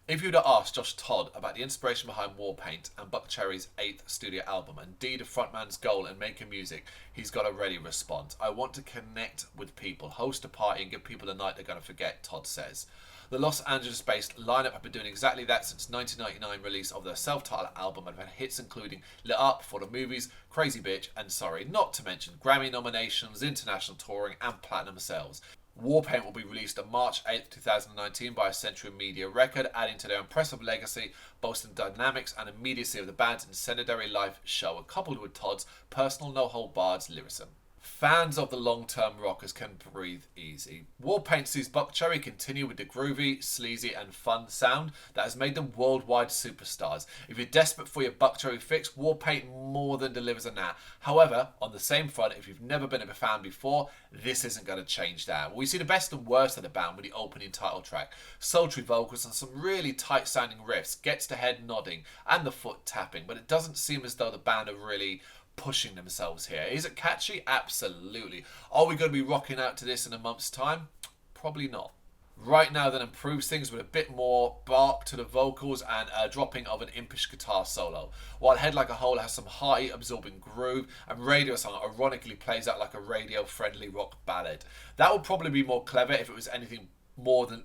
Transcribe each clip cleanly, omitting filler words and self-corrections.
If you'd have asked Josh Todd about the inspiration behind Warpaint and Buckcherry's 8th studio album, and indeed a frontman's goal in making music, he's got a ready response. I want to connect with people, host a party and give people the night they're going to forget, Todd says. The Los Angeles-based lineup have been doing exactly that since 1999 release of their self-titled album and have had hits including Lit Up, For the Movies, Crazy Bitch and Sorry, not to mention Grammy nominations, international touring and platinum sales. Warpaint will be released on March 8th, 2019 by a Century Media record, adding to their impressive legacy, boasting dynamics and immediacy of the band's incendiary live show, coupled with Todd's personal no-hold-barred lyricism. Fans of the long-term rockers can breathe easy. Warpaint sees Buckcherry continue with the groovy, sleazy and fun sound that has made them worldwide superstars. If you're desperate for your Buckcherry fix, Warpaint more than delivers on that. However, on the same front, if you've never been a fan before, this isn't going to change that. We see the best and worst of the band with the opening title track. Sultry vocals and some really tight sounding riffs, gets the head nodding and the foot tapping, but it doesn't seem as though the band are really pushing themselves here. Is it catchy? Absolutely. Are we going to be rocking out to this in a month's time? Probably not. Right Now Then improves things with a bit more bark to the vocals and a dropping of an impish guitar solo, while Head Like a Hole has some hearty absorbing groove and Radio Song ironically plays out like a radio friendly rock ballad. That would probably be more clever if it was anything more than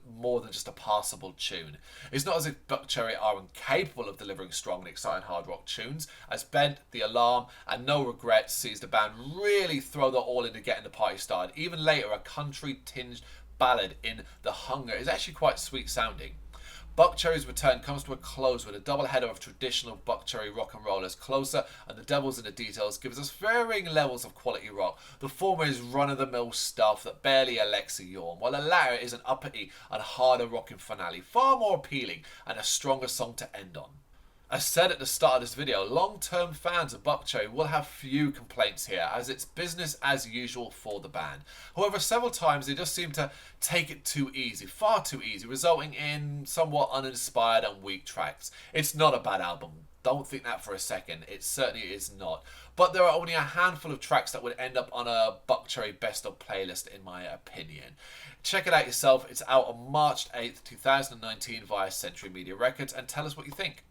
just a passable tune. It's not as if Buckcherry are incapable of delivering strong and exciting hard rock tunes, as Bent, The Alarm and No Regrets sees the band really throw their all into getting the party started. Even later, a country tinged ballad in The Hunger is actually quite sweet sounding. Buckcherry's return comes to a close with a double header of traditional Buckcherry rock and roll as Closer and The Devil's in the Details gives us varying levels of quality rock. The former is run-of-the-mill stuff that barely elects a yawn, while the latter is an uppity and harder rocking finale, far more appealing and a stronger song to end on. As said at the start of this video, long-term fans of Buckcherry will have few complaints here, as it's business as usual for the band. However, several times they just seem to take it too easy, far too easy, resulting in somewhat uninspired and weak tracks. It's not a bad album. Don't think that for a second. It certainly is not. But there are only a handful of tracks that would end up on a Buckcherry best of playlist in my opinion. Check it out yourself. It's out on March 8th, 2019 via Century Media Records and tell us what you think.